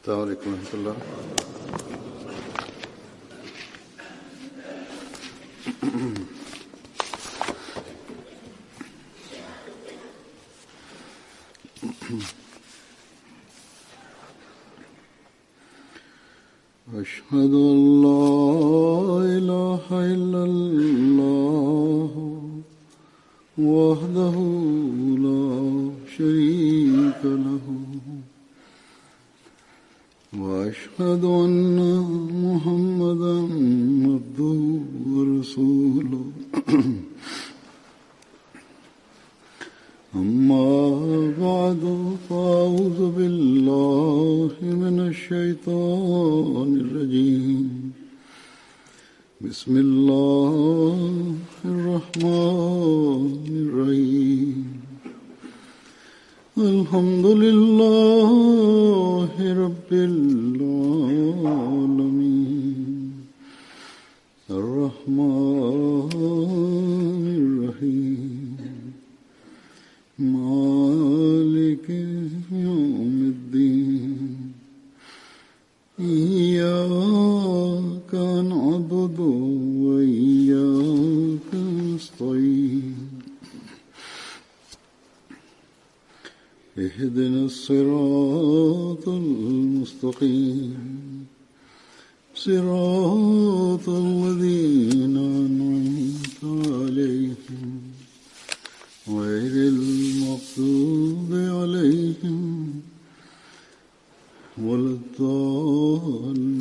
السلام عليكم ورحمة الله. أشهد أن لا إله إلا الله وحده لا شريك له وأشهد أن محمدا عبده ورسوله أما بعد فأعوذ بالله من الشيطان الرجيم بسم الله الرحمن الرحيم الحمد لله رب العالمين الرحمن الرحيم مالك يوم الدين إياك نعبد وإياك نستعين اهدنا الصراط المستقيم صراط الذين أنعمت عليهم غير المغضوب عليهم ولا الضالين.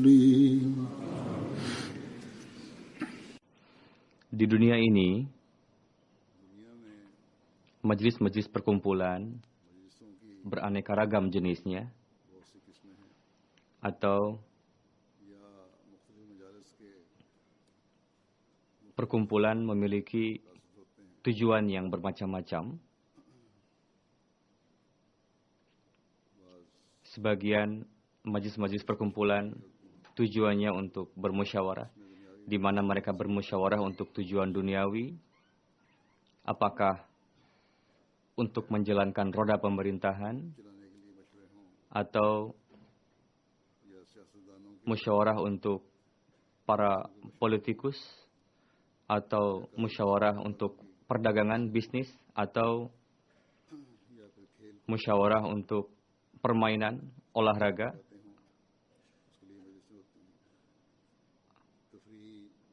Di dunia ini, majelis-majelis perkumpulan beraneka ragam jenisnya, atau perkumpulan memiliki tujuan yang bermacam-macam. Sebagian majelis-majelis perkumpulan tujuannya untuk bermusyawarah, di mana mereka bermusyawarah untuk tujuan duniawi, apakah untuk menjalankan roda pemerintahan, atau musyawarah untuk para politikus, atau musyawarah untuk perdagangan bisnis, atau musyawarah untuk permainan olahraga,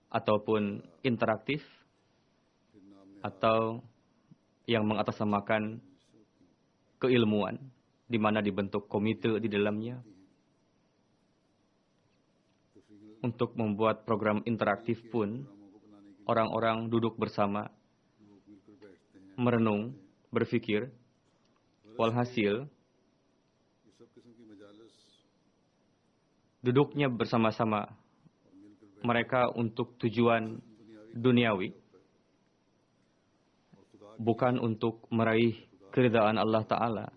ataupun interaktif, atau yang mengatasnamakan keilmuan, di mana dibentuk komite di dalamnya untuk membuat program interaktif pun. Orang-orang duduk bersama, merenung, berpikir. Walhasil, duduknya bersama-sama mereka untuk tujuan duniawi, bukan untuk meraih keridhaan Allah Ta'ala,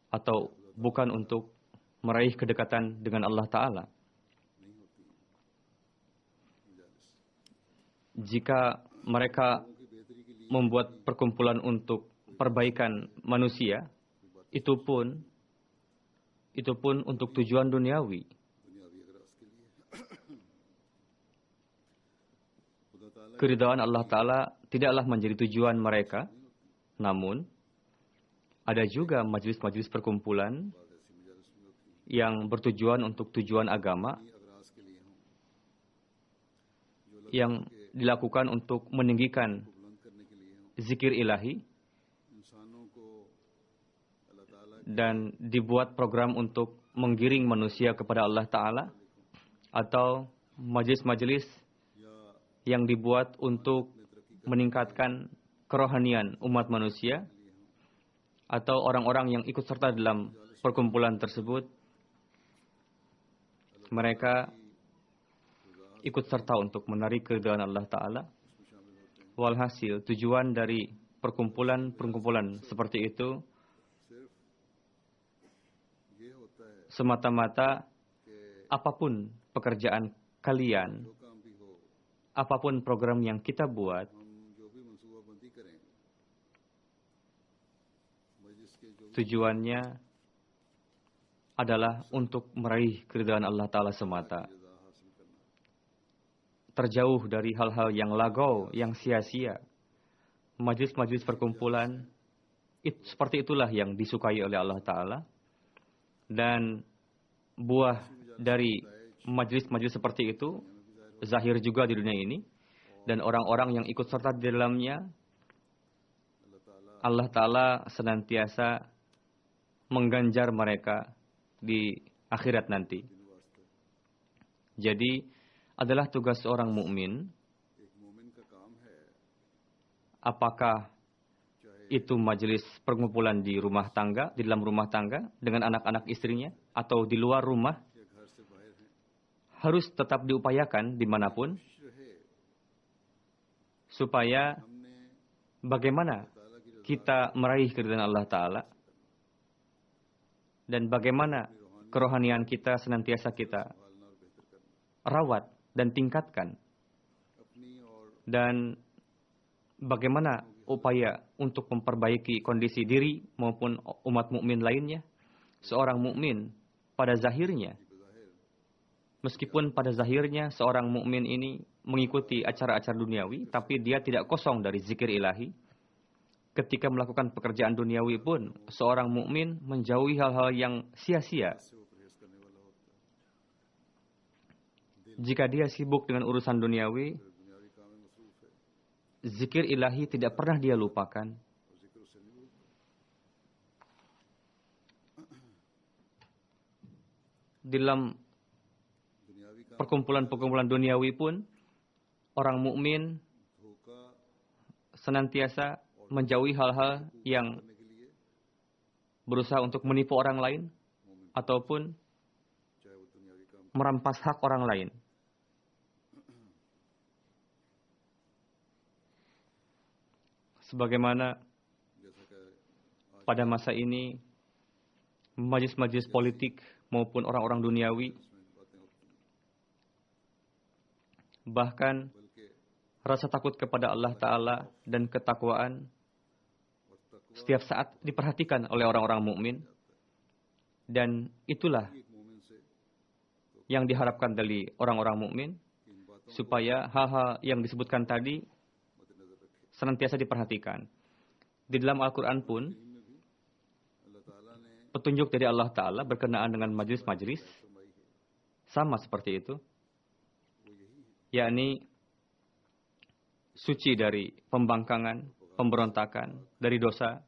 atau bukan untuk meraih kedekatan dengan Allah Ta'ala. Jika mereka membuat perkumpulan untuk perbaikan manusia, itu pun untuk tujuan duniawi. Keridhaan Allah Ta'ala tidaklah menjadi tujuan mereka, namun ada juga majelis-majelis perkumpulan yang bertujuan untuk tujuan agama, yang dilakukan untuk meninggikan zikir ilahi, dan dibuat program untuk menggiring manusia kepada Allah Ta'ala, atau majelis-majelis yang dibuat untuk meningkatkan kerohanian umat manusia, atau orang-orang yang ikut serta dalam perkumpulan tersebut, mereka ikut serta untuk menarik keridhaan Allah Ta'ala. Walhasil, tujuan dari perkumpulan seperti itu semata-mata apapun pekerjaan kalian, apapun program yang kita buat, tujuannya adalah untuk meraih keridhaan Allah Ta'ala semata. Terjauh dari hal-hal yang lagau, yang sia-sia. Majlis-majlis perkumpulan, seperti itulah yang disukai oleh Allah Ta'ala. Dan buah dari majlis-majlis seperti itu zahir juga di dunia ini. Dan orang-orang yang ikut serta di dalamnya, Allah Ta'ala senantiasa mengganjar mereka di akhirat nanti. Jadi, adalah tugas seorang mukmin, apakah itu majelis perkumpulan di rumah tangga, di dalam rumah tangga, dengan anak-anak istrinya, atau di luar rumah, harus tetap diupayakan dimanapun, supaya bagaimana kita meraih keridhaan Allah Ta'ala, dan bagaimana kerohanian kita senantiasa kita rawat dan tingkatkan, dan bagaimana upaya untuk memperbaiki kondisi diri maupun umat mukmin lainnya. Seorang mukmin pada zahirnya, meskipun pada zahirnya seorang mukmin ini mengikuti acara-acara duniawi, tapi dia tidak kosong dari zikir ilahi. Ketika melakukan pekerjaan duniawi pun, seorang mukmin menjauhi hal-hal yang sia-sia. Jika dia sibuk dengan urusan duniawi, zikir ilahi tidak pernah dia lupakan. Di dalam perkumpulan-perkumpulan duniawi pun, orang mukmin senantiasa menjauhi hal-hal yang berusaha untuk menipu orang lain ataupun merampas hak orang lain. Sebagaimana pada masa ini majelis-majelis politik maupun orang-orang duniawi, bahkan rasa takut kepada Allah Ta'ala dan ketakwaan setiap saat diperhatikan oleh orang-orang mukmin, dan itulah yang diharapkan dari orang-orang mukmin, supaya hal-hal yang disebutkan tadi senantiasa diperhatikan. Di dalam Al-Quran pun, petunjuk dari Allah Ta'ala berkenaan dengan majlis-majlis sama seperti itu, yakni suci dari pembangkangan, pemberontakan, dari dosa,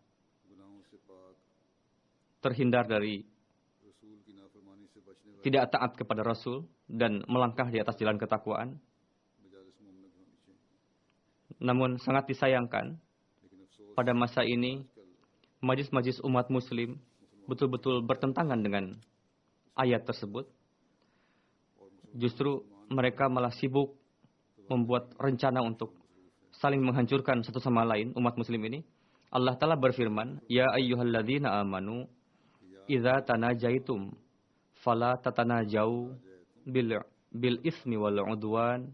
terhindar dari tidak taat kepada Rasul, dan melangkah di atas jalan ketakwaan. Namun sangat disayangkan, pada masa ini, majlis-majlis umat muslim betul-betul bertentangan dengan ayat tersebut. Justru mereka malah sibuk membuat rencana untuk saling menghancurkan satu sama lain, umat muslim ini. Allah Ta'ala berfirman, Ya ayyuhalladzina amanu, idza tanajaitum, fala tatanajau bil ismi wal udwan,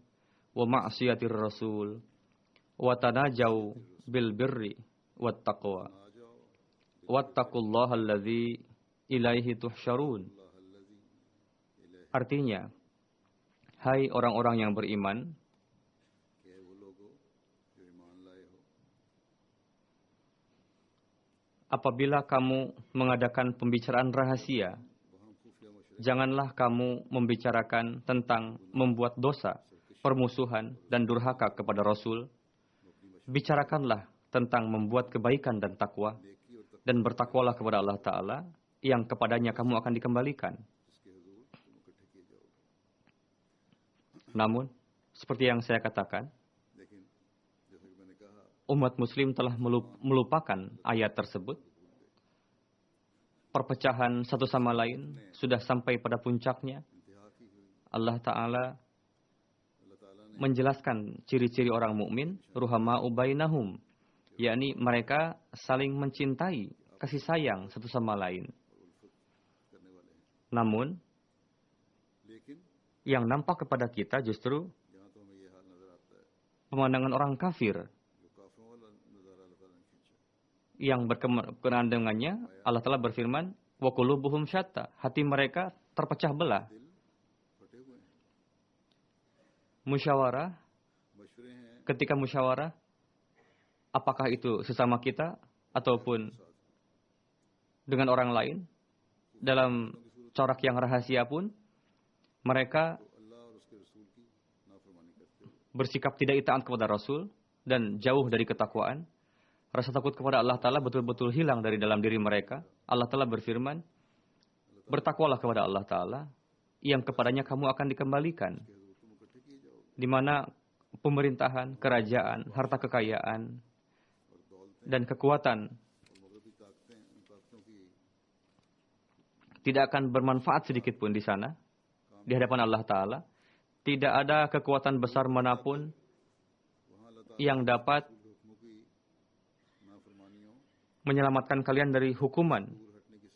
wa ma'siyatir rasul, wa tanajau bil birri wat taqwa, wattaqullaha alladzi ilaihi tuhsyarun. Artinya, hai orang-orang yang beriman, apabila kamu mengadakan pembicaraan rahasia, janganlah kamu membicarakan tentang membuat dosa, permusuhan, dan durhaka kepada Rasul. Bicarakanlah tentang membuat kebaikan dan takwa, dan bertakwalah kepada Allah Ta'ala, yang kepadanya kamu akan dikembalikan. Namun, seperti yang saya katakan, umat muslim telah melupakan ayat tersebut. Perpecahan satu sama lain sudah sampai pada puncaknya. Allah Ta'ala menjelaskan ciri-ciri orang mukmin, ruhama'u bainahum, yakni mereka saling mencintai, kasih sayang satu sama lain. Namun, yang nampak kepada kita justru pemandangan orang kafir yang berkenaan dengannya. Allah Ta'ala berfirman, Wa qulubuhum syatta. Hati mereka terpecah belah. Musyawarah, ketika musyawarah, apakah itu sesama kita ataupun dengan orang lain, dalam corak yang rahasia pun, mereka bersikap tidak taat kepada Rasul dan jauh dari ketakwaan. Rasa takut kepada Allah Ta'ala betul-betul hilang dari dalam diri mereka. Allah Ta'ala berfirman, bertakwalah kepada Allah Ta'ala, yang kepadanya kamu akan dikembalikan. Di mana pemerintahan, kerajaan, harta kekayaan, dan kekuatan tidak akan bermanfaat sedikit pun di sana, di hadapan Allah Ta'ala. Tidak ada kekuatan besar manapun yang dapat menyelamatkan kalian dari hukuman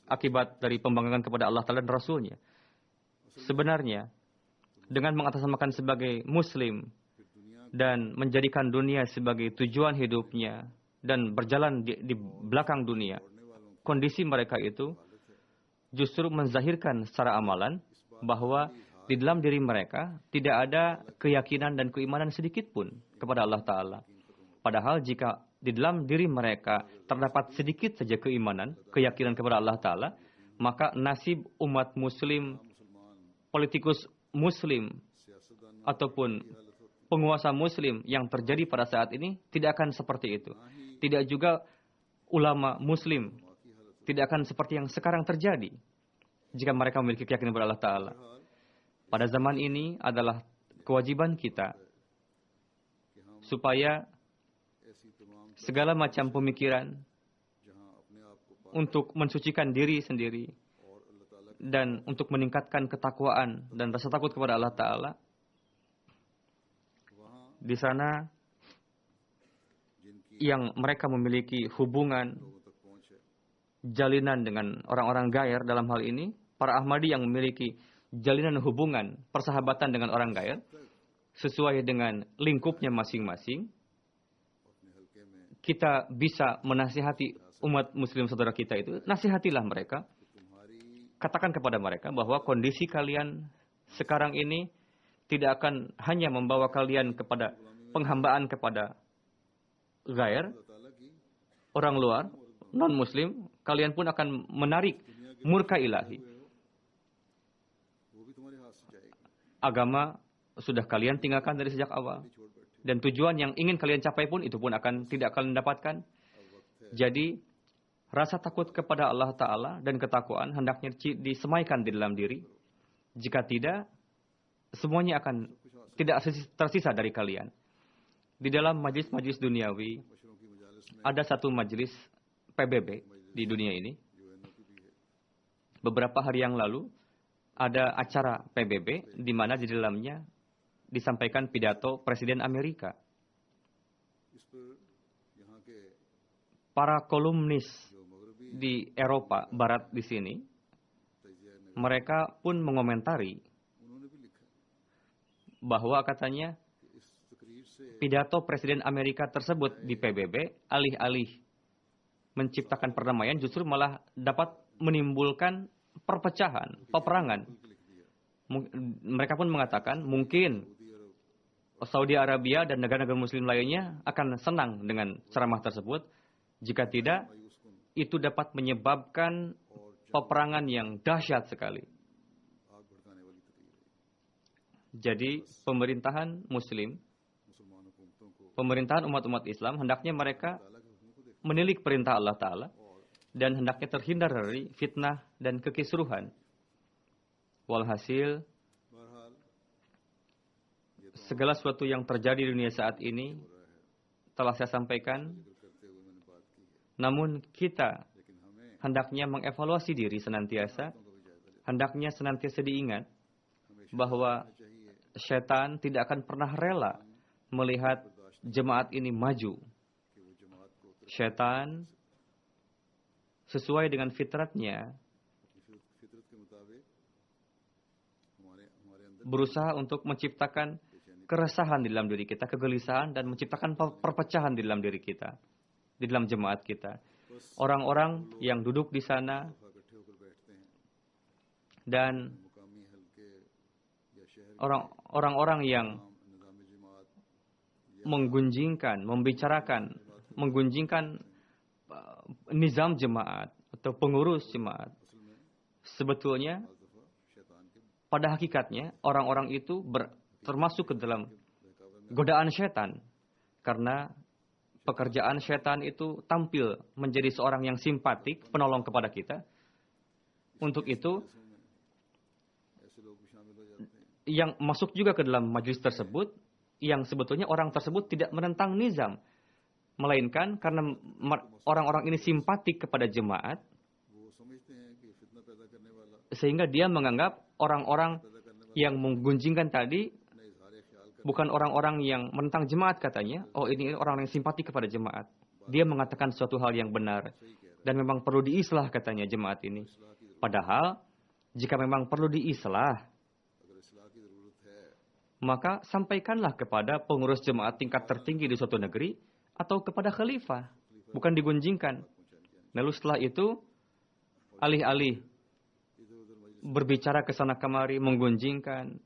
akibat dari pembangkangan kepada Allah Ta'ala dan Rasulnya. Sebenarnya, dengan mengatasnamakan sebagai Muslim dan menjadikan dunia sebagai tujuan hidupnya dan berjalan di belakang dunia, kondisi mereka itu justru menzahirkan secara amalan bahwa di dalam diri mereka tidak ada keyakinan dan keimanan sedikit pun kepada Allah Ta'ala. Padahal jika di dalam diri mereka terdapat sedikit saja keimanan, keyakinan kepada Allah Ta'ala, maka nasib umat Muslim, politikus Muslim, ataupun penguasa Muslim yang terjadi pada saat ini tidak akan seperti itu. Tidak juga ulama Muslim tidak akan seperti yang sekarang terjadi jika mereka memiliki keyakinan kepada Allah Ta'ala. Pada zaman ini adalah kewajiban kita supaya segala macam pemikiran untuk mensucikan diri sendiri dan untuk meningkatkan ketakwaan dan rasa takut kepada Allah Ta'ala, di sana yang mereka memiliki hubungan jalinan dengan orang-orang gair, dalam hal ini para Ahmadi yang memiliki jalinan hubungan persahabatan dengan orang gair sesuai dengan lingkupnya masing-masing, kita bisa menasihati umat Muslim saudara kita itu. Nasihatilah mereka, katakan kepada mereka bahwa kondisi kalian sekarang ini tidak akan hanya membawa kalian kepada penghambaan kepada gair, orang luar, non-Muslim, kalian pun akan menarik murka ilahi. Agama sudah kalian tinggalkan dari sejak awal. Dan tujuan yang ingin kalian capai pun itu pun tidak kalian dapatkan. Jadi, rasa takut kepada Allah Ta'ala dan ketakwaan hendaknya disemaikan di dalam diri. Jika tidak, semuanya akan tidak tersisa dari kalian. Di dalam majlis-majlis duniawi, ada satu majlis PBB di dunia ini. Beberapa hari yang lalu, ada acara PBB di mana di dalamnya disampaikan pidato Presiden Amerika. Para kolumnis di Eropa Barat di sini, mereka pun mengomentari bahwa katanya pidato Presiden Amerika tersebut di PBB alih-alih menciptakan perdamaian justru malah dapat menimbulkan perpecahan, peperangan. Mereka pun mengatakan mungkin Saudi Arabia dan negara-negara Muslim lainnya akan senang dengan ceramah tersebut. Jika tidak, itu dapat menyebabkan peperangan yang dahsyat sekali. Jadi, pemerintahan Muslim, pemerintahan umat-umat Islam, hendaknya mereka menilik perintah Allah Ta'ala dan hendaknya terhindar dari fitnah dan kekisruhan. Walhasil, segala sesuatu yang terjadi di dunia saat ini telah saya sampaikan. Namun kita hendaknya mengevaluasi diri senantiasa. Hendaknya senantiasa diingat bahwa syaitan tidak akan pernah rela melihat jemaat ini maju. Syaitan sesuai dengan fitratnya berusaha untuk menciptakan keresahan di dalam diri kita, kegelisahan, dan menciptakan perpecahan di dalam diri kita, di dalam jemaat kita. Orang-orang yang duduk di sana dan orang-orang yang menggunjingkan, membicarakan, menggunjingkan nizam jemaat atau pengurus jemaat. Sebetulnya, pada hakikatnya, orang-orang itu termasuk ke dalam godaan syaitan. Karena pekerjaan syaitan itu tampil menjadi seorang yang simpatik, penolong kepada kita. Untuk itu, yang masuk juga ke dalam majelis tersebut, yang sebetulnya orang tersebut tidak menentang nizam, melainkan karena orang-orang ini simpatik kepada jemaat, sehingga dia menganggap orang-orang yang menggunjingkan tadi bukan orang-orang yang menentang jemaat katanya. Oh, ini orang yang simpatik kepada jemaat. Dia mengatakan suatu hal yang benar dan memang perlu diislah katanya jemaat ini. Padahal jika memang perlu diislah, maka sampaikanlah kepada pengurus jemaat tingkat tertinggi di suatu negeri atau kepada khalifah, bukan digunjingkan. Lalu setelah itu, alih-alih berbicara ke sana kemari, menggunjingkan,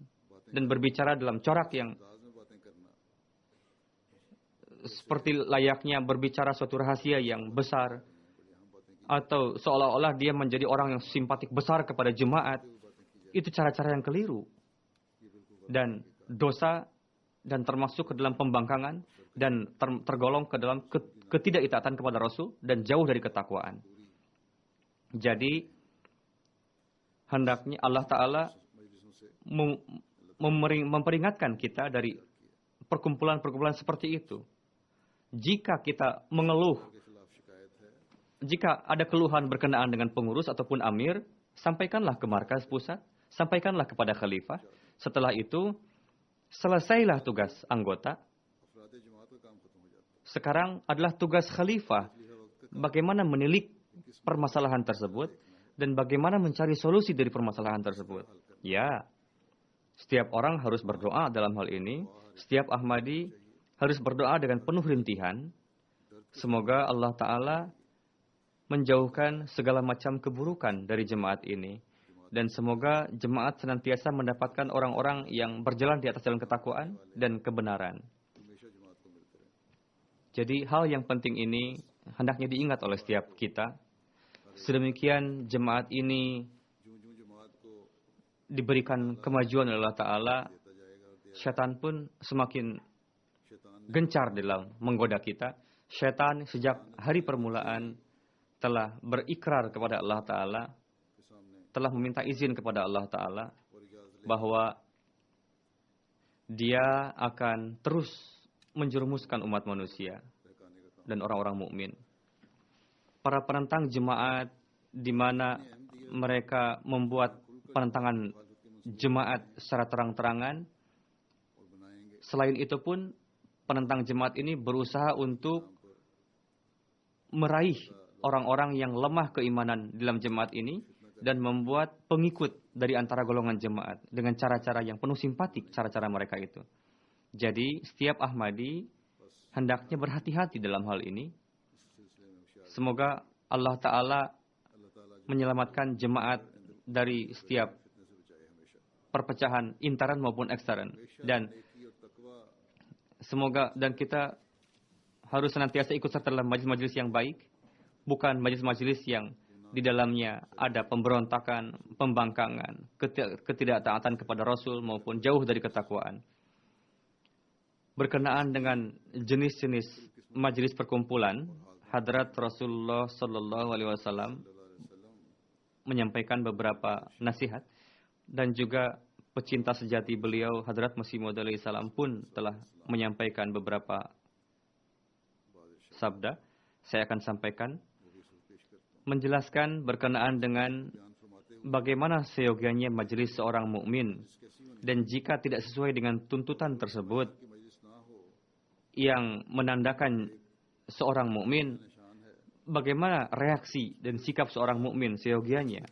dan berbicara dalam corak yang seperti layaknya berbicara suatu rahasia yang besar, atau seolah-olah dia menjadi orang yang simpatik besar kepada jemaat, itu cara-cara yang keliru. Dan dosa dan termasuk ke dalam pembangkangan dan tergolong ke dalam ketidakitaatan kepada Rasul dan jauh dari ketakwaan. Jadi hendaknya Allah Ta'ala memperingatkan kita dari perkumpulan-perkumpulan seperti itu. Jika kita mengeluh, jika ada keluhan berkenaan dengan pengurus ataupun amir, sampaikanlah ke markas pusat, sampaikanlah kepada khalifah. Setelah itu, selesailah tugas anggota. Sekarang adalah tugas khalifah bagaimana menilik permasalahan tersebut dan bagaimana mencari solusi dari permasalahan tersebut. Ya, setiap orang harus berdoa dalam hal ini. Setiap Ahmadi harus berdoa dengan penuh rintihan. Semoga Allah Ta'ala menjauhkan segala macam keburukan dari jemaat ini. Dan semoga jemaat senantiasa mendapatkan orang-orang yang berjalan di atas jalan ketakwaan dan kebenaran. Jadi hal yang penting ini hendaknya diingat oleh setiap kita. Sedemikian jemaat ini diberikan kemajuan oleh Allah Ta'ala, syaitan pun semakin gencar dalam menggoda kita. Syaitan sejak hari permulaan telah berikrar kepada Allah Ta'ala, telah meminta izin kepada Allah Ta'ala bahwa dia akan terus menjerumuskan umat manusia dan orang-orang mukmin. Para penentang jemaat di mana mereka membuat penentangan jemaat secara terang-terangan. Selain itu pun penentang jemaat ini berusaha untuk meraih orang-orang yang lemah keimanan dalam jemaat ini dan membuat pengikut dari antara golongan jemaat dengan cara-cara yang penuh simpatik, cara-cara mereka itu. Jadi setiap Ahmadi hendaknya berhati-hati dalam hal ini. Semoga Allah Ta'ala menyelamatkan jemaat dari setiap perpecahan intern maupun ekstern. Dan semoga dan kita harus senantiasa ikut serta dalam majelis-majelis yang baik, bukan majelis-majelis yang di dalamnya ada pemberontakan, pembangkangan, ketidaktaatan kepada Rasul maupun jauh dari ketakwaan. Berkenaan dengan jenis-jenis majelis perkumpulan, Hadrat Rasulullah Sallallahu Alaihi Wasallam menyampaikan beberapa nasihat dan juga pecinta sejati beliau Hadrat Masih Maud alaihi salam pun telah menyampaikan beberapa sabda. Saya akan sampaikan menjelaskan berkenaan dengan bagaimana seyogianya majelis seorang mukmin dan jika tidak sesuai dengan tuntutan tersebut yang menandakan seorang mukmin, bagaimana reaksi dan sikap seorang mukmin seyogianya.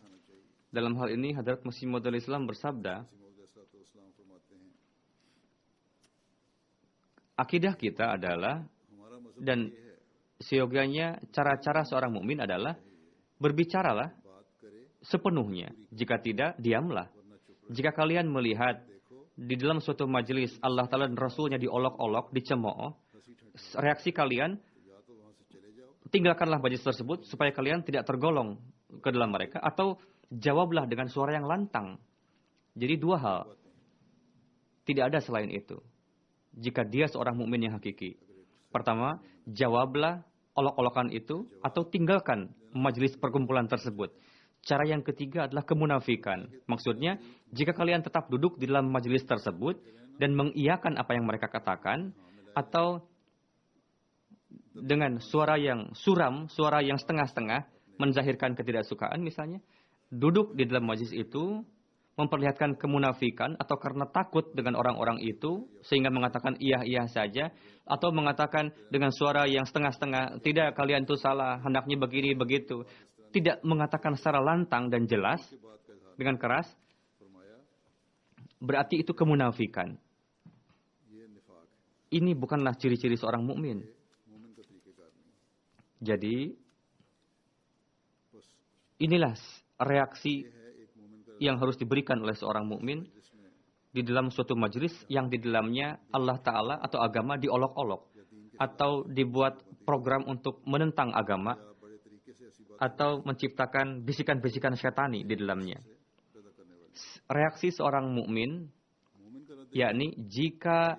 Dalam hal ini Hadrat Masih Maud alaihi salam bersabda, akidah kita adalah dan seyogianya cara-cara seorang mukmin adalah berbicaralah sepenuhnya. Jika tidak, diamlah. Jika kalian melihat di dalam suatu majelis Allah Ta'ala dan Rasulnya diolok-olok, dicemooh, reaksi kalian, tinggalkanlah majelis tersebut supaya kalian tidak tergolong ke dalam mereka, atau jawablah dengan suara yang lantang. Jadi dua hal. Tidak ada selain itu. Jika dia seorang mukmin yang hakiki. Pertama, jawablah olok-olokan itu atau tinggalkan majelis perkumpulan tersebut. Cara yang ketiga adalah kemunafikan. Maksudnya, jika kalian tetap duduk di dalam majelis tersebut dan mengiyakan apa yang mereka katakan, atau dengan suara yang suram, suara yang setengah-setengah, menzahirkan ketidaksukaan misalnya, duduk di dalam majelis itu, memperlihatkan kemunafikan, atau karena takut dengan orang-orang itu, sehingga mengatakan iya-iya saja, atau mengatakan dengan suara yang setengah-setengah, tidak, kalian itu salah, hendaknya begini, begitu. Tidak mengatakan secara lantang dan jelas, dengan keras, berarti itu kemunafikan. Ini bukanlah ciri-ciri seorang mukmin. Jadi, inilah reaksi yang harus diberikan oleh seorang mukmin di dalam suatu majelis yang di dalamnya Allah Ta'ala atau agama diolok-olok, atau dibuat program untuk menentang agama, atau menciptakan bisikan-bisikan syatani di dalamnya. Reaksi seorang mukmin, yakni jika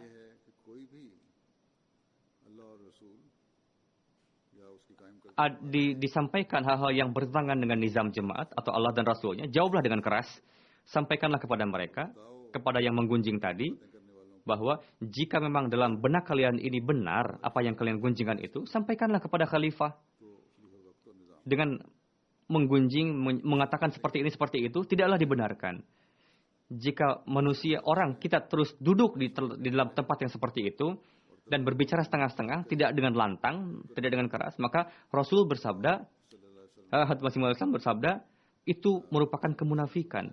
disampaikan hal-hal yang bertentangan dengan nizam jemaat atau Allah dan Rasulnya, jawablah dengan keras. Sampaikanlah kepada mereka, kepada yang menggunjing tadi, bahwa jika memang dalam benak kalian ini benar apa yang kalian gunjingkan itu, sampaikanlah kepada khalifah. Dengan menggunjing, mengatakan seperti ini, seperti itu, tidaklah dibenarkan. Jika manusia, orang, kita terus duduk di dalam tempat yang seperti itu, dan berbicara setengah-setengah, tidak dengan lantang, tidak dengan keras, maka Rasul bersabda, Hadrat Masih Maud bersabda, itu merupakan kemunafikan.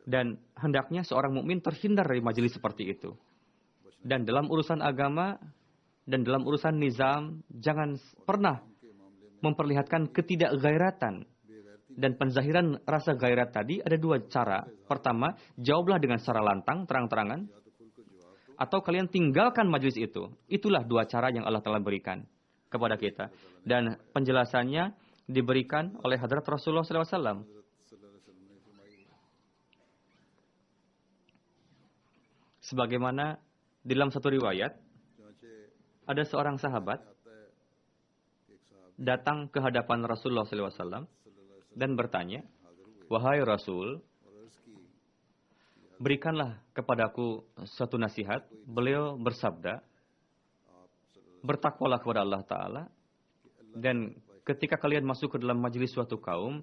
Dan hendaknya seorang mukmin terhindar dari majelis seperti itu. Dan dalam urusan agama, dan dalam urusan nizam, jangan pernah memperlihatkan ketidakgairatan. Dan penzahiran rasa gairat tadi ada dua cara. Pertama, jawablah dengan secara lantang, terang-terangan. Atau kalian tinggalkan majelis itu. Itulah dua cara yang Allah telah berikan kepada kita. Dan penjelasannya diberikan oleh Hadrat Rasulullah SAW. Sebagaimana dalam satu riwayat, ada seorang sahabat datang ke hadapan Rasulullah SAW dan bertanya, "Wahai Rasul, berikanlah kepadaku suatu nasihat." Beliau bersabda, "Bertakwalah kepada Allah Ta'ala, dan ketika kalian masuk ke dalam majelis suatu kaum,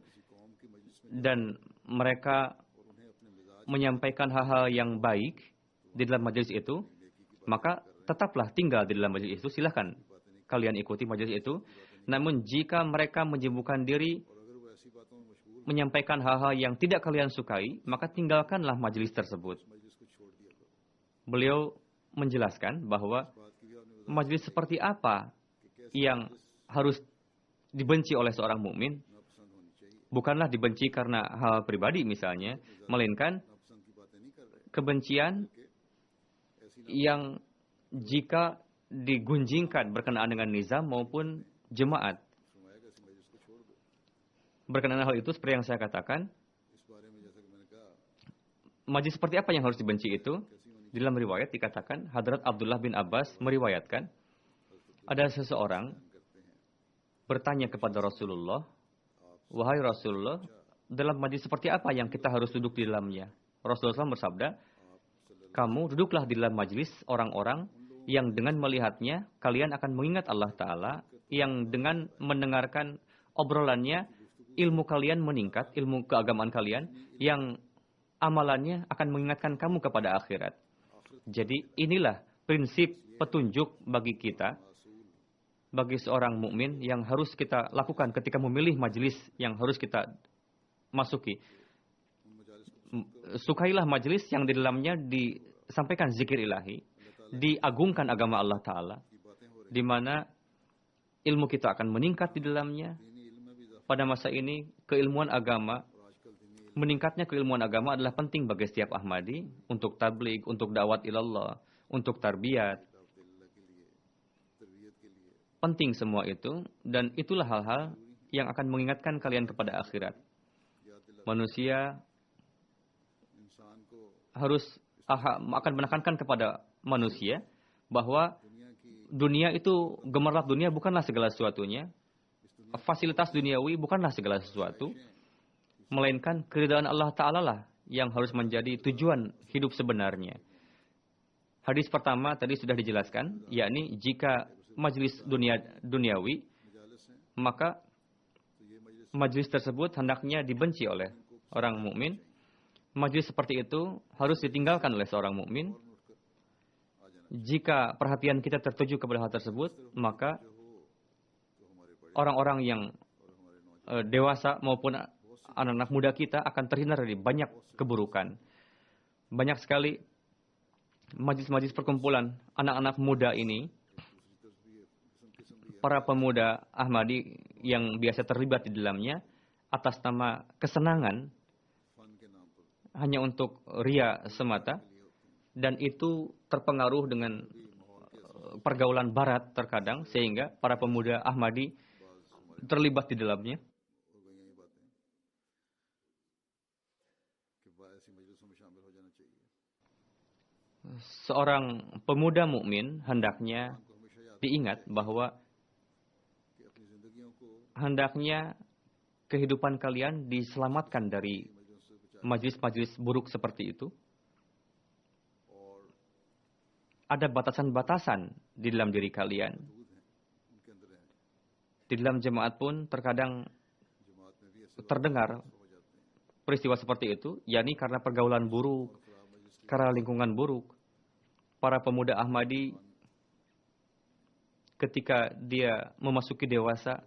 dan mereka menyampaikan hal-hal yang baik di dalam majelis itu, maka tetaplah tinggal di dalam majelis itu, silahkan kalian ikuti majelis itu. Namun jika mereka menyibukkan diri, menyampaikan hal-hal yang tidak kalian sukai, maka tinggalkanlah majelis tersebut." Beliau menjelaskan bahwa majelis seperti apa yang harus dibenci oleh seorang mukmin, bukanlah dibenci karena hal pribadi misalnya, melainkan kebencian yang jika digunjingkan berkenaan dengan nizam maupun jemaat. Berkenaan hal itu, seperti yang saya katakan, majelis seperti apa yang harus dibenci itu? Di dalam riwayat dikatakan, Hadrat Abdullah bin Abbas meriwayatkan, ada seseorang bertanya kepada Rasulullah, "Wahai Rasulullah, dalam majelis seperti apa yang kita harus duduk di dalamnya?" Rasulullah SAW bersabda, "Kamu duduklah di dalam majelis orang-orang yang dengan melihatnya kalian akan mengingat Allah Ta'ala, yang dengan mendengarkan obrolannya ilmu kalian meningkat, ilmu keagamaan kalian, yang amalannya akan mengingatkan kamu kepada akhirat." Jadi inilah prinsip petunjuk bagi kita, bagi seorang mukmin yang harus kita lakukan ketika memilih majelis yang harus kita masuki. Sukailah majelis yang di dalamnya disampaikan zikir ilahi, diagungkan agama Allah Ta'ala, di mana ilmu kita akan meningkat di dalamnya, pada masa ini keilmuan agama, meningkatnya keilmuan agama adalah penting bagi setiap Ahmadi untuk tabligh, untuk dakwat ilallah, untuk tarbiyat. Penting semua itu, dan itulah hal-hal yang akan mengingatkan kalian kepada akhirat. Manusia harus akan menekankan kepada manusia bahwa dunia itu, gemerlap dunia bukanlah segala sesuatunya. Fasilitas duniawi bukanlah segala sesuatu. Melainkan keridhaan Allah Ta'ala lah yang harus menjadi tujuan hidup sebenarnya. Hadis pertama tadi sudah dijelaskan, yakni jika majlis duniawi, maka majlis tersebut hendaknya dibenci oleh orang mukmin. Majlis seperti itu harus ditinggalkan oleh seorang mukmin. Jika perhatian kita tertuju kepada hal tersebut, maka orang-orang yang dewasa maupun anak-anak muda kita akan terhindar dari banyak keburukan. Banyak sekali majlis-majlis perkumpulan anak-anak muda ini, para pemuda Ahmadi yang biasa terlibat di dalamnya atas nama kesenangan, hanya untuk ria semata, dan itu terpengaruh dengan pergaulan barat terkadang, sehingga para pemuda Ahmadi terlibat di dalamnya. Seorang pemuda mukmin hendaknya diingat bahwa hendaknya kehidupan kalian diselamatkan dari majlis-majlis buruk seperti itu. Ada batasan-batasan di dalam diri kalian. Di dalam jemaat pun terkadang terdengar peristiwa seperti itu, yakni karena pergaulan buruk, karena lingkungan buruk. Para pemuda Ahmadi ketika dia memasuki dewasa,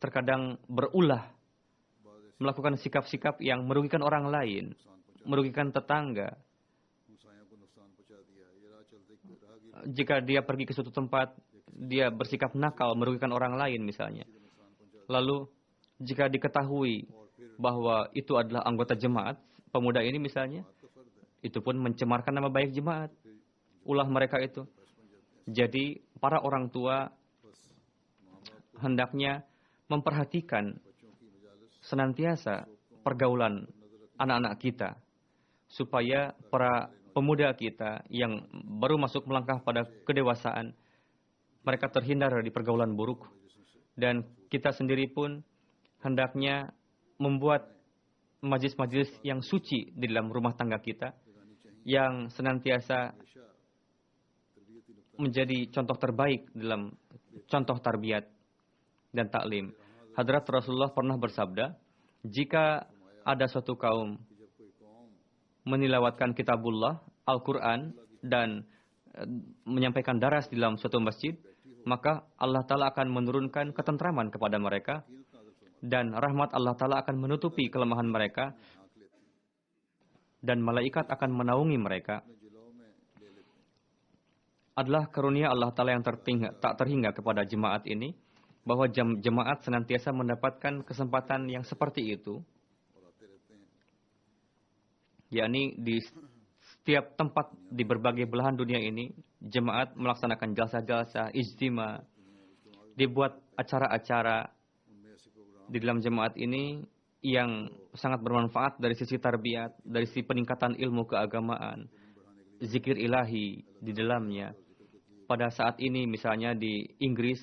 terkadang berulah melakukan sikap-sikap yang merugikan orang lain, merugikan tetangga. Jika dia pergi ke suatu tempat, dia bersikap nakal, merugikan orang lain misalnya. Lalu, jika diketahui bahwa itu adalah anggota jemaat, pemuda ini misalnya, itu pun mencemarkan nama baik jemaat. Ulah mereka itu. Jadi, para orang tua hendaknya memperhatikan senantiasa pergaulan anak-anak kita, supaya para pemuda kita yang baru masuk melangkah pada kedewasaan, mereka terhindar dari pergaulan buruk. Dan kita sendiri pun hendaknya membuat majlis-majlis yang suci di dalam rumah tangga kita, yang senantiasa menjadi contoh terbaik dalam contoh tarbiyat dan taklim. Hadrat Rasulullah pernah bersabda, jika ada suatu kaum menilawatkan kitabullah, Al-Quran, dan menyampaikan daras di dalam suatu masjid, maka Allah Ta'ala akan menurunkan ketentraman kepada mereka, dan rahmat Allah Ta'ala akan menutupi kelemahan mereka, dan malaikat akan menaungi mereka. Adalah karunia Allah Ta'ala yang tak terhingga kepada jemaat ini, bahwa jemaat senantiasa mendapatkan kesempatan yang seperti itu, yakni di setiap tempat di berbagai belahan dunia ini, jemaat melaksanakan jalsa-jalsa, ijtima, dibuat acara-acara di dalam jemaat ini yang sangat bermanfaat dari sisi tarbiyat, dari sisi peningkatan ilmu keagamaan, zikir ilahi di dalamnya. Pada saat ini misalnya di Inggris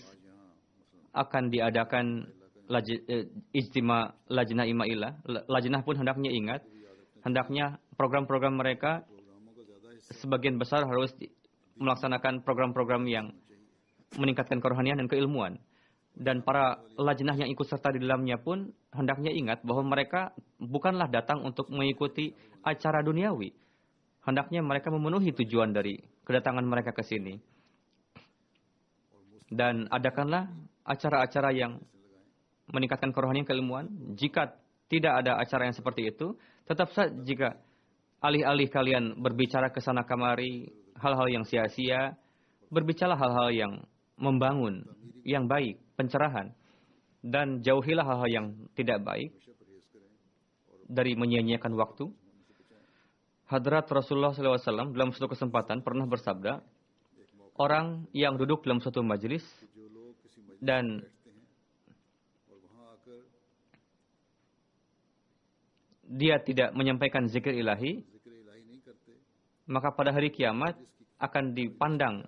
akan diadakan ijtima lajnah imailah. Lajnah pun hendaknya ingat, hendaknya program-program mereka sebagian besar harus melaksanakan program-program yang meningkatkan kerohanian dan keilmuan. Dan para lajnah yang ikut serta di dalamnya pun hendaknya ingat bahwa mereka bukanlah datang untuk mengikuti acara duniawi. Hendaknya mereka memenuhi tujuan dari kedatangan mereka ke sini. Dan adakanlah acara-acara yang meningkatkan kerohanian keilmuan. Jika tidak ada acara yang seperti itu, tetap saja jika alih-alih kalian berbicara ke sana kemari hal-hal yang sia-sia, berbicaralah hal-hal yang membangun, yang baik, pencerahan. dan jauhilah hal-hal yang tidak baik dari menyia-nyiakan waktu. Hadrat Rasulullah SAW dalam suatu kesempatan pernah bersabda, orang yang duduk dalam suatu majelis dan dia tidak menyampaikan zikir ilahi, maka pada hari kiamat akan dipandang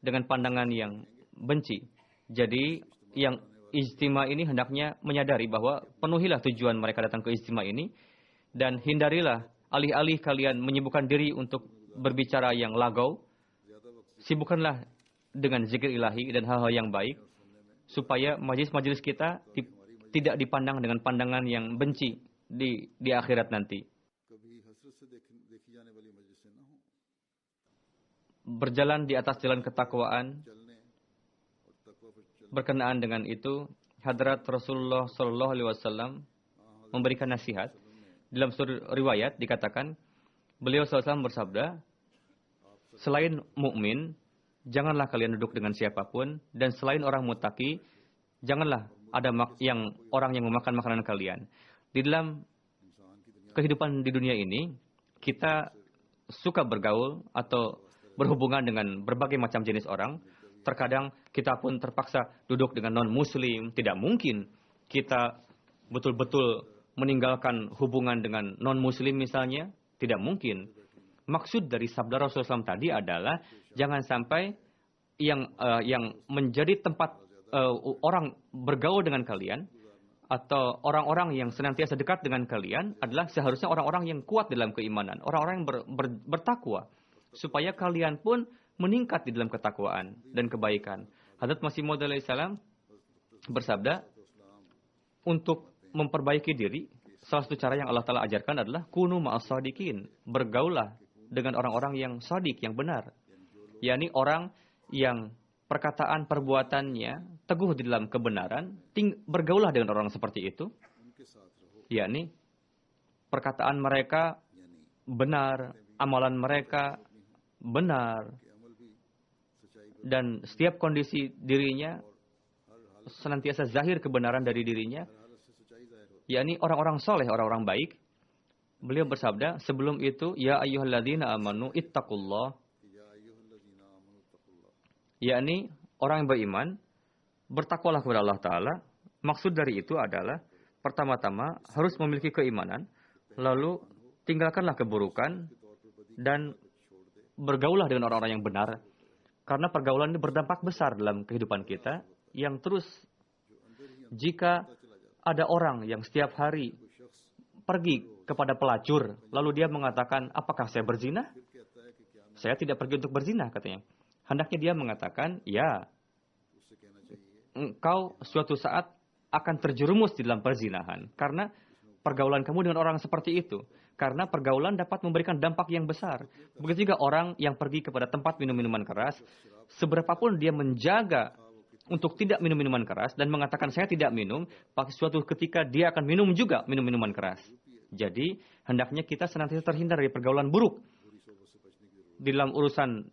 dengan pandangan yang benci. Jadi yang ijtima ini hendaknya menyadari bahwa penuhilah tujuan mereka datang ke ijtima ini dan hindarilah alih-alih kalian menyibukkan diri untuk berbicara yang lagau, sibukkanlah dengan zikir ilahi dan hal-hal yang baik supaya majelis-majelis kita tidak dipandang dengan pandangan yang benci di akhirat nanti. Berjalan di atas jalan ketakwaan. Berkenaan dengan itu, Hadrat Rasulullah SAW memberikan nasihat. Dalam suatu riwayat dikatakan, beliau SAW bersabda, selain mukmin, janganlah kalian duduk dengan siapapun, dan selain orang muttaqi, janganlah ada orang yang memakan makanan kalian. Di dalam kehidupan di dunia ini, kita suka bergaul atau berhubungan dengan berbagai macam jenis orang. Terkadang kita pun terpaksa duduk dengan non-muslim. Tidak mungkin kita betul-betul meninggalkan hubungan dengan non-muslim misalnya. Tidak mungkin. Maksud dari sabda Rasulullah SAW tadi adalah jangan sampai yang menjadi tempat orang bergaul dengan kalian atau orang-orang yang senantiasa dekat dengan kalian adalah seharusnya orang-orang yang kuat dalam keimanan, orang-orang yang bertakwa, supaya kalian pun meningkat di dalam ketakwaan dan kebaikan. Hadrat Masih Maud alaihissalam bersabda, untuk memperbaiki diri, salah satu cara yang Allah Ta'ala ajarkan adalah kunu ma'as sadiqin, bergaulah dengan orang-orang yang sadik, yang benar, yakni orang yang perkataan perbuatannya teguh di dalam kebenaran. Bergaulah dengan orang seperti itu, yakni perkataan mereka benar, amalan mereka benar, dan setiap kondisi dirinya senantiasa zahir kebenaran dari dirinya, yakni orang-orang soleh, orang-orang baik. Beliau bersabda sebelum itu, ya ayyuhalladzina amanu ittaqullah, yakni orang yang beriman bertakwalah kepada Allah Ta'ala. Maksud dari itu adalah pertama-tama harus memiliki keimanan, lalu tinggalkanlah keburukan dan bergaulah dengan orang-orang yang benar. Karena pergaulan ini berdampak besar dalam kehidupan kita. Yang terus, jika ada orang yang setiap hari pergi kepada pelacur, lalu dia mengatakan, apakah saya berzina? Saya tidak pergi untuk berzina, katanya. Hendaknya dia mengatakan, ya, engkau suatu saat akan terjerumus di dalam perzinahan. Karena pergaulan kamu dengan orang seperti itu. Karena pergaulan dapat memberikan dampak yang besar. Begitu juga orang yang pergi kepada tempat minum-minuman keras, seberapapun dia menjaga untuk tidak minum minuman keras dan mengatakan saya tidak minum, pada suatu ketika dia akan minum juga minuman keras. Jadi, hendaknya kita senantiasa terhindar dari pergaulan buruk. Di dalam urusan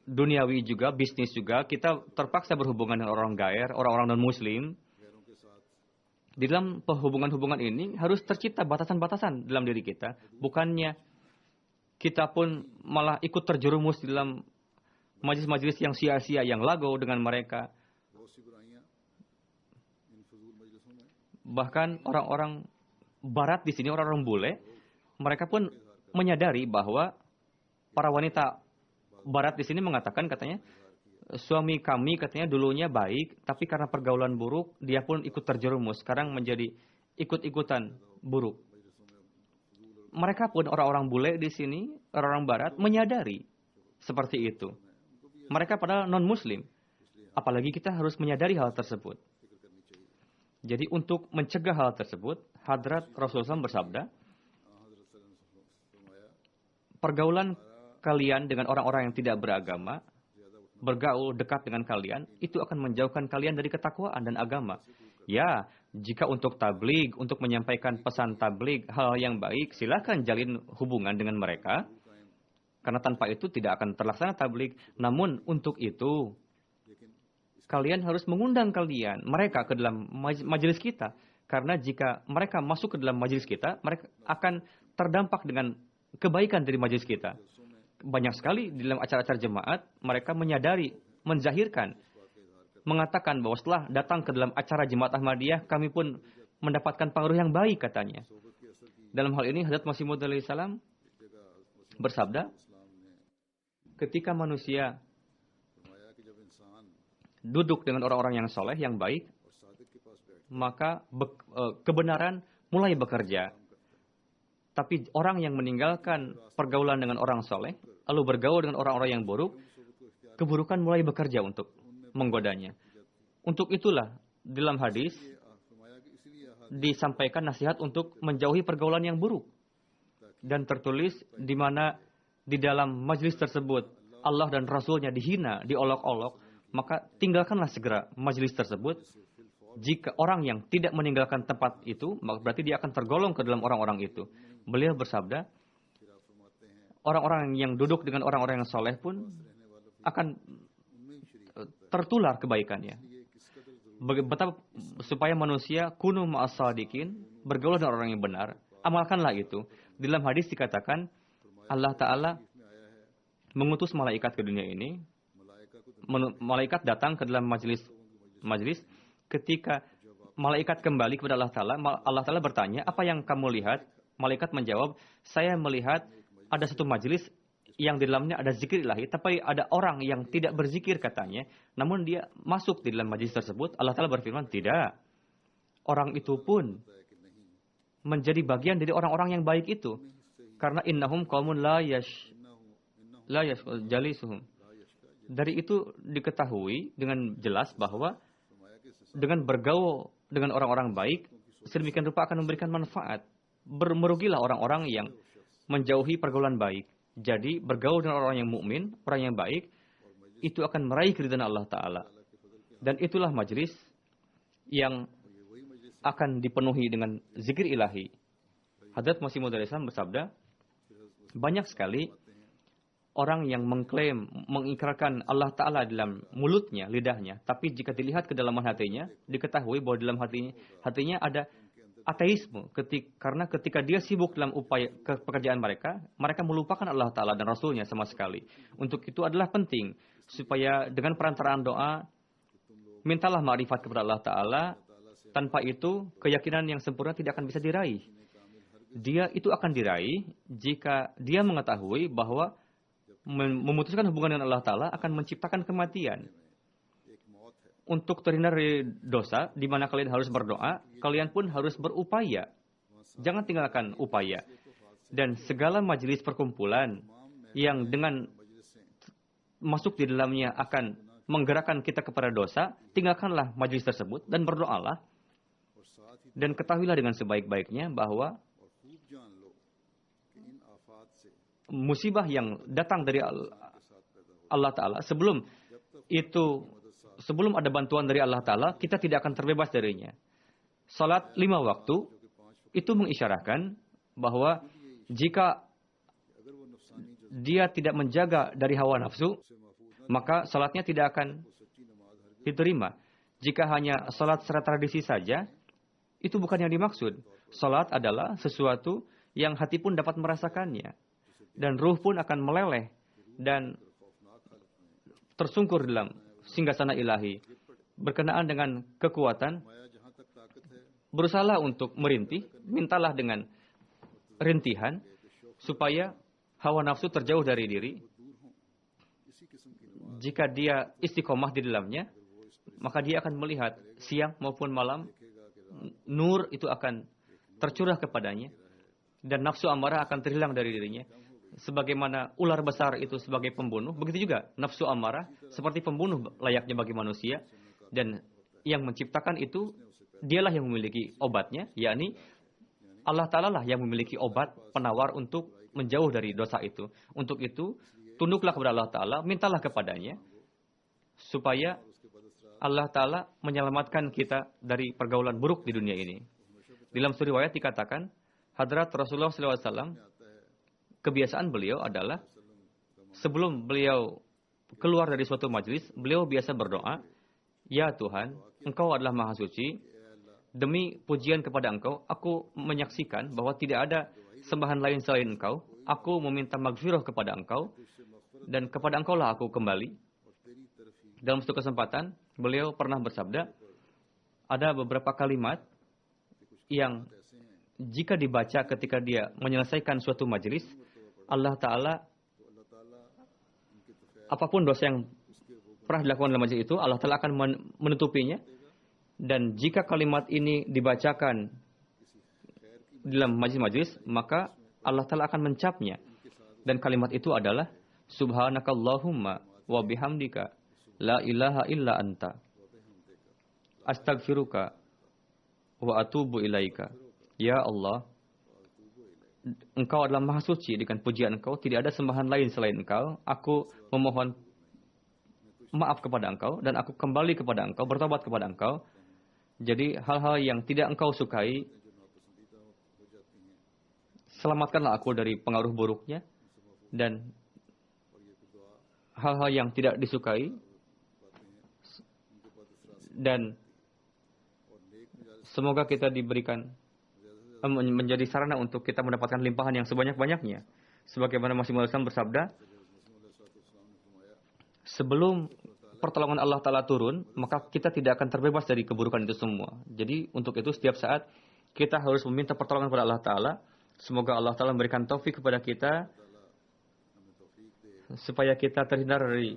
duniawi juga, bisnis juga, kita terpaksa berhubungan dengan orang gair, orang-orang non-muslim. Di dalam hubungan-hubungan ini harus tercipta batasan-batasan dalam diri kita. Bukannya kita pun malah ikut terjerumus di dalam majelis-majelis yang sia-sia, yang lago dengan mereka. Bahkan orang-orang barat di sini, orang-orang bule, mereka pun menyadari bahwa para wanita barat di sini mengatakan, katanya, suami kami katanya dulunya baik, tapi karena pergaulan buruk, dia pun ikut terjerumus. Sekarang menjadi ikut-ikutan buruk. Mereka pun orang-orang bule di sini, orang-orang barat, menyadari seperti itu. Mereka padahal non-muslim. Apalagi kita harus menyadari hal tersebut. Jadi untuk mencegah hal tersebut, Hadrat Rasulullah SAW bersabda, pergaulan kalian dengan orang-orang yang tidak beragama, bergaul dekat dengan kalian, itu akan menjauhkan kalian dari ketakwaan dan agama. Ya, jika untuk tabligh, untuk menyampaikan pesan tabligh, hal yang baik, silakan jalin hubungan dengan mereka. Karena tanpa itu tidak akan terlaksana tabligh. Namun untuk itu, kalian harus mengundang mereka ke dalam majelis kita. Karena jika mereka masuk ke dalam majelis kita, mereka akan terdampak dengan kebaikan dari majelis kita. Banyak sekali di dalam acara-acara jemaat, mereka menyadari, menzahirkan, mengatakan bahwa setelah datang ke dalam acara jemaat Ahmadiyah, kami pun mendapatkan pengaruh yang baik katanya. Dalam hal ini, Hazrat Masih Maud alaihi salam bersabda, ketika manusia duduk dengan orang-orang yang soleh, yang baik, maka kebenaran mulai bekerja. Tapi orang yang meninggalkan pergaulan dengan orang soleh, lalu bergaul dengan orang-orang yang buruk, keburukan mulai bekerja untuk menggodanya. Untuk itulah dalam hadis disampaikan nasihat untuk menjauhi pergaulan yang buruk. Dan tertulis di mana di dalam majelis tersebut Allah dan Rasulnya dihina, diolok-olok, maka tinggalkanlah segera majelis tersebut. Jika orang yang tidak meninggalkan tempat itu, maka berarti dia akan tergolong ke dalam orang-orang itu. Beliau bersabda, orang-orang yang duduk dengan orang-orang yang soleh pun akan tertular kebaikannya. Betapa supaya manusia kunu ma'as-sadiqin, bergaul dengan orang yang benar, amalkanlah itu. Di dalam hadis dikatakan, Allah Ta'ala mengutus malaikat ke dunia ini. Malaikat datang ke dalam majelis. Ketika malaikat kembali kepada Allah Ta'ala bertanya, apa yang kamu lihat? Malaikat menjawab, saya melihat ada satu majelis yang di dalamnya ada zikir ilahi, tapi ada orang yang tidak berzikir katanya, namun dia masuk di dalam majelis tersebut. Allah Ta'ala berfirman, tidak. Orang itu pun menjadi bagian dari orang-orang yang baik itu. Karena innahum qaumun la jalisuhum. Dari itu diketahui dengan jelas bahwa dengan bergaul dengan orang-orang baik, sedemikian rupa akan memberikan manfaat. Merugilah orang-orang yang menjauhi pergaulan baik. Jadi bergaul dengan orang yang mukmin, orang yang baik, itu akan meraih keridhaan Allah Ta'ala. Dan itulah majelis yang akan dipenuhi dengan zikir ilahi. Hazrat Masih Maud alaihi salam bersabda, banyak sekali orang yang mengklaim, mengikrarkan Allah Ta'ala dalam mulutnya, lidahnya. Tapi jika dilihat ke dalam hatinya, diketahui bahwa dalam hatinya ada ateisme. Karena ketika dia sibuk dalam upaya pekerjaan mereka melupakan Allah Ta'ala dan Rasulnya sama sekali. Untuk itu adalah penting, supaya dengan perantaraan doa, mintalah ma'rifat kepada Allah Ta'ala. Tanpa itu, keyakinan yang sempurna tidak akan bisa diraih. Dia itu akan diraih jika dia mengetahui bahwa memutuskan hubungan dengan Allah Ta'ala akan menciptakan kematian. Untuk terhindar dari dosa, di mana kalian harus berdoa, kalian pun harus berupaya. Jangan tinggalkan upaya. Dan segala majelis perkumpulan yang dengan masuk di dalamnya akan menggerakkan kita kepada dosa, tinggalkanlah majelis tersebut dan berdoalah. Dan ketahuilah dengan sebaik-baiknya bahwa musibah yang datang dari Allah Ta'ala, sebelum ada bantuan dari Allah Ta'ala, kita tidak akan terbebas darinya. Salat 5 waktu, itu mengisyarahkan bahwa jika dia tidak menjaga dari hawa nafsu, maka salatnya tidak akan diterima. Jika hanya salat secara tradisi saja, itu bukan yang dimaksud. Salat adalah sesuatu yang hati pun dapat merasakannya. Dan ruh pun akan meleleh dan tersungkur dalam singgasana ilahi. Berkenaan dengan kekuatan, berusahalah untuk merintih, mintalah dengan rintihan, supaya hawa nafsu terjauh dari diri. Jika dia istiqomah di dalamnya, maka dia akan melihat siang maupun malam, nur itu akan tercurah kepadanya, dan nafsu amarah akan terhilang dari dirinya. Sebagaimana ular besar itu sebagai pembunuh, begitu juga nafsu amarah seperti pembunuh layaknya bagi manusia. Dan yang menciptakan itu, dialah yang memiliki obatnya, yakni Allah Ta'ala lah yang memiliki obat penawar untuk menjauh dari dosa itu. Untuk itu, tunduklah kepada Allah Ta'ala, mintalah kepadanya, supaya Allah Ta'ala menyelamatkan kita dari pergaulan buruk di dunia ini. Dalam suri riwayat dikatakan, Hadrat Rasulullah SAW, kebiasaan beliau adalah sebelum beliau keluar dari suatu majelis, beliau biasa berdoa, Ya Tuhan, Engkau adalah Maha Suci. Demi pujian kepada Engkau, aku menyaksikan bahwa tidak ada sembahan lain selain Engkau. Aku meminta maghfirah kepada Engkau, dan kepada Engkau lah aku kembali. Dalam suatu kesempatan, beliau pernah bersabda, ada beberapa kalimat yang jika dibaca ketika dia menyelesaikan suatu majelis, Allah Ta'ala, apapun dosa yang pernah dilakukan dalam majelis itu, Allah Ta'ala akan menutupinya. Dan jika kalimat ini dibacakan dalam majelis-majelis, maka Allah Ta'ala akan mencapnya. Dan kalimat itu adalah, Subhanakallahumma wa bihamdika, la ilaha illa anta, astagfiruka wa atubu ilaika. Ya Allah, Engkau adalah Maha Suci, dengan pujian Engkau tidak ada sembahan lain selain Engkau. Aku memohon maaf kepada Engkau dan aku kembali kepada Engkau, bertobat kepada Engkau. Jadi hal-hal yang tidak Engkau sukai, selamatkanlah aku dari pengaruh buruknya, dan hal-hal yang tidak disukai, dan semoga kita diberikan menjadi sarana untuk kita mendapatkan limpahan yang sebanyak-banyaknya. Sebagaimana Masih Maud Islam bersabda, sebelum pertolongan Allah Ta'ala turun, maka kita tidak akan terbebas dari keburukan itu semua. Jadi untuk itu setiap saat kita harus meminta pertolongan kepada Allah Ta'ala. Semoga Allah Ta'ala memberikan taufik kepada kita supaya kita terhindar dari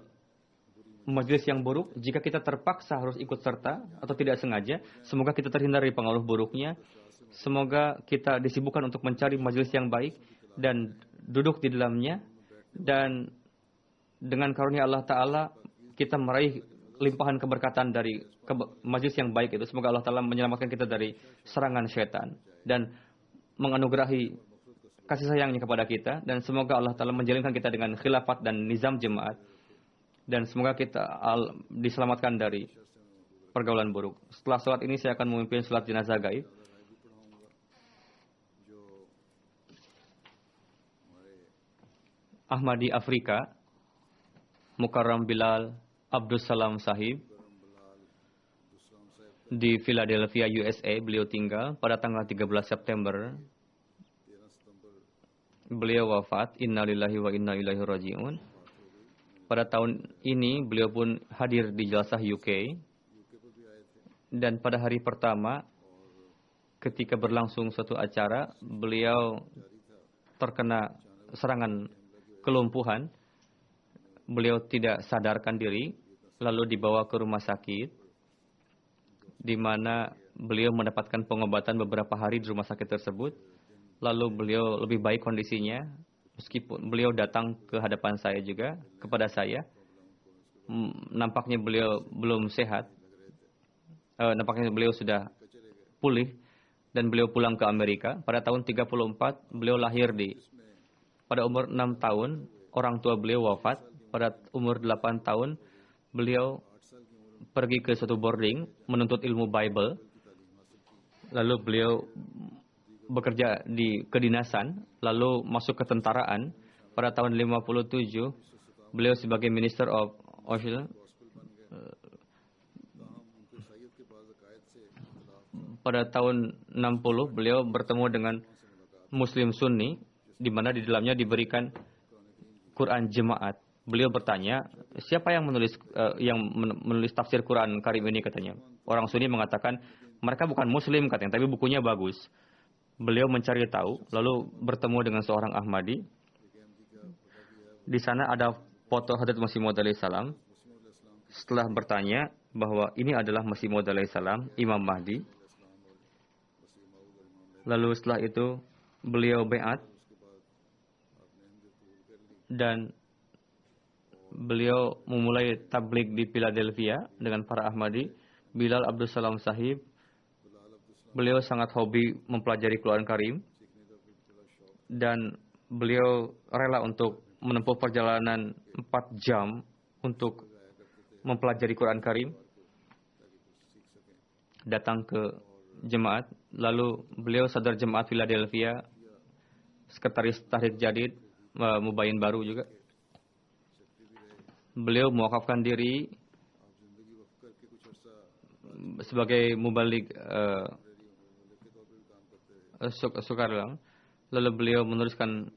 majelis yang buruk. Jika kita terpaksa harus ikut serta atau tidak sengaja, semoga kita terhindar dari pengaruh buruknya. Semoga kita disibukkan untuk mencari majelis yang baik dan duduk di dalamnya. Dan dengan karunia Allah Ta'ala kita meraih limpahan keberkatan dari majelis yang baik itu. Semoga Allah Ta'ala menyelamatkan kita dari serangan syaitan dan menganugerahi kasih sayangnya kepada kita. Dan semoga Allah Ta'ala menjalinkan kita dengan khilafat dan nizam jemaat. Dan semoga kita diselamatkan dari pergaulan buruk. Setelah sholat ini saya akan memimpin sholat jenazah gaib. Ahmadi Afrika, Mukarram Bilal Abdul Salam Sahib, di Philadelphia, USA. Beliau tinggal pada tanggal 13 September. Beliau wafat. Innalillahi wa inna ilaihi raji'un. Pada tahun ini beliau pun hadir di Jalsah UK. Dan pada hari pertama ketika berlangsung suatu acara, beliau terkena serangan kelumpuhan. Beliau tidak sadarkan diri, lalu dibawa ke rumah sakit, di mana beliau mendapatkan pengobatan beberapa hari di rumah sakit tersebut. Lalu beliau lebih baik kondisinya, meskipun beliau datang ke hadapan saya juga, kepada saya. Nampaknya beliau belum sehat, nampaknya beliau sudah pulih, dan beliau pulang ke Amerika. Pada tahun 34, beliau lahir pada umur 6 tahun, orang tua beliau wafat. Pada umur 8 tahun, beliau pergi ke suatu boarding menuntut ilmu Bible. Lalu beliau bekerja di kedinasan, lalu masuk ke tentaraan. Pada tahun 57, beliau sebagai Minister of Ocean. Pada tahun 60, beliau bertemu dengan Muslim Sunni, di mana di dalamnya diberikan Quran Jemaat. Beliau bertanya, siapa yang menulis tafsir Quran Karim ini, katanya. Orang Sunni mengatakan, mereka bukan Muslim, katanya, tapi bukunya bagus. Beliau mencari tahu, lalu bertemu dengan seorang Ahmadi. Di sana ada foto Hadrat Masih Maud alaihi salam. Setelah bertanya bahwa ini adalah Masih Maud alaihi salam, Imam Mahdi. Lalu setelah itu beliau baiat dan beliau memulai tabligh di Philadelphia dengan para Ahmadi. Bilal Abdul Salam Sahib, beliau sangat hobi mempelajari Quran Karim dan beliau rela untuk menempuh perjalanan 4 jam untuk mempelajari Quran Karim, datang ke jemaat. Lalu beliau sadar jemaat Philadelphia, sekretaris Tahrik Jadid, Mubayin baru juga. Beliau mewakafkan diri sebagai mubalik Sukarlang. Lalu beliau meneruskan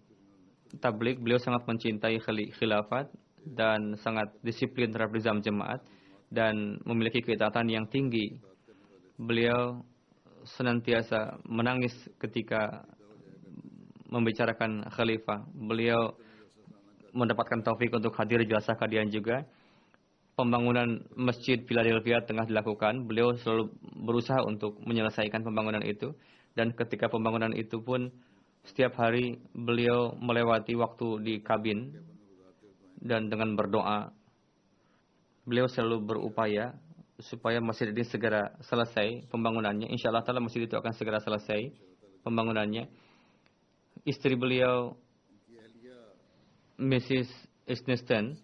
tablik. Beliau sangat mencintai khilafat dan sangat disiplin terhadap nizam jemaat dan memiliki ketaatan yang tinggi. Beliau senantiasa menangis ketika membicarakan khalifah. Beliau mendapatkan taufik untuk hadir jalsa qadian juga. Pembangunan masjid Philadelphia tengah dilakukan. Beliau selalu berusaha untuk menyelesaikan pembangunan itu. Dan ketika pembangunan itu pun setiap hari beliau melewati waktu di kabin dan dengan berdoa beliau selalu berupaya supaya masjid ini segera selesai pembangunannya. Insya Allah ta'ala masjid itu akan segera selesai pembangunannya. Istri beliau Mrs. Isnesten,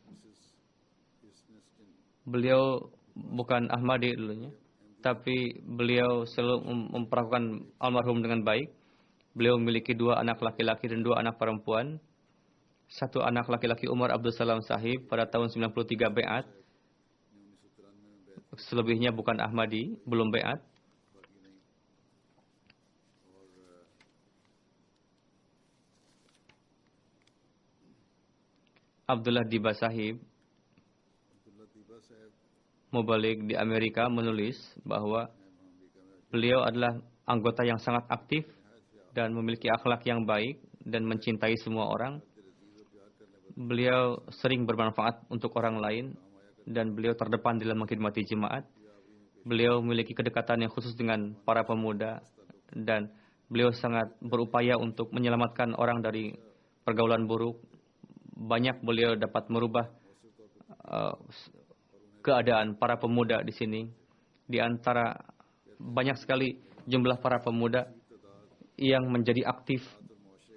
beliau bukan Ahmadi dulunya, tapi beliau selalu memperlakukan almarhum dengan baik. Beliau memiliki 2 anak laki-laki dan 2 anak perempuan. 1 anak laki-laki Umar Abdul Salam Sahib pada tahun 93 be'at. Selebihnya bukan Ahmadi, belum be'at. Abdullah Diba Sahib, mubalik di Amerika, menulis bahwa beliau adalah anggota yang sangat aktif dan memiliki akhlak yang baik dan mencintai semua orang. Beliau sering bermanfaat untuk orang lain dan beliau terdepan dalam mengkhidmati jemaat. Beliau memiliki kedekatan yang khusus dengan para pemuda dan beliau sangat berupaya untuk menyelamatkan orang dari pergaulan buruk. Banyak beliau dapat merubah keadaan para pemuda di sini. Di antara banyak sekali jumlah para pemuda yang menjadi aktif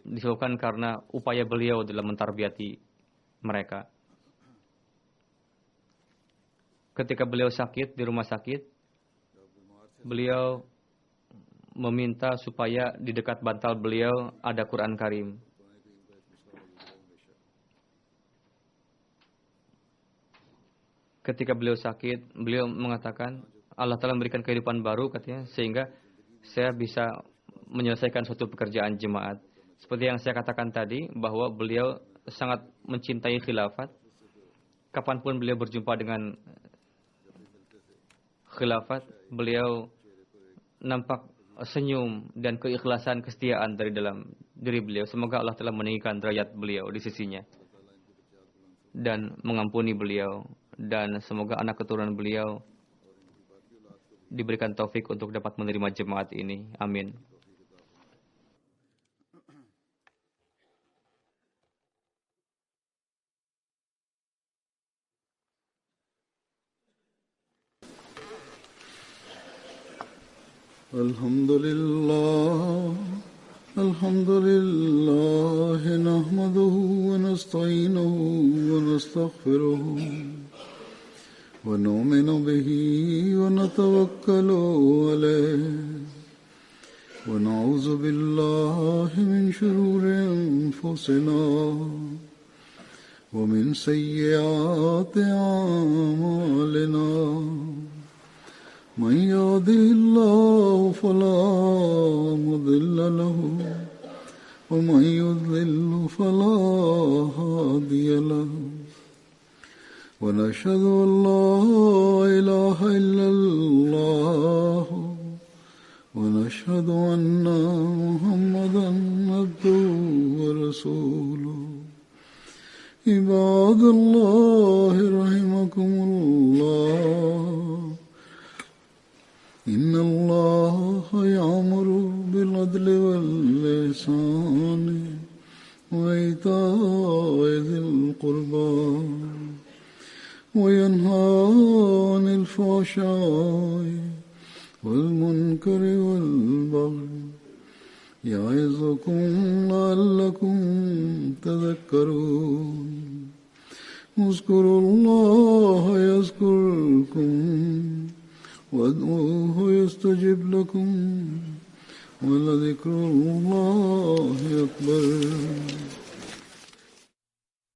disebabkan karena upaya beliau dalam mentarbiyati mereka. Ketika beliau sakit di rumah sakit, beliau meminta supaya di dekat bantal beliau ada Quran Karim. Ketika beliau sakit, beliau mengatakan, Allah Ta'ala memberikan kehidupan baru, katanya, sehingga saya bisa menyelesaikan suatu pekerjaan jemaat. Seperti yang saya katakan tadi, bahwa beliau sangat mencintai khilafat. Kapanpun beliau berjumpa dengan khilafat, beliau nampak senyum dan keikhlasan, kesetiaan dari dalam diri beliau. Semoga Allah Ta'ala meninggikan derajat beliau di sisinya dan mengampuni beliau. Dan semoga anak keturunan beliau diberikan taufik untuk dapat menerima jemaat ini. Amin. Alhamdulillah, alhamdulillah, nahmaduhu wa nasta'inuhu wa nastaghfiruh. ونؤمن به ونتوكل عليه ونعوذ بالله من شرور أنفسنا ومن سيئات أعمالنا من يهده الله فلا مضل له ومن يضلل فلا هادي له ونشهد أن لا إله إلا الله ونشهد أن محمدا عبده ورسوله عباد الله رحمكم الله إن الله يأمر بالعدل والإحسان وإيتاء ذي القربى وينهى عن الفحشاء والمنكر والبغي يعظكم لعلكم تذكرون اذكروا الله يذكركم وادعوه يستجب لكم ولذكر الله أكبر.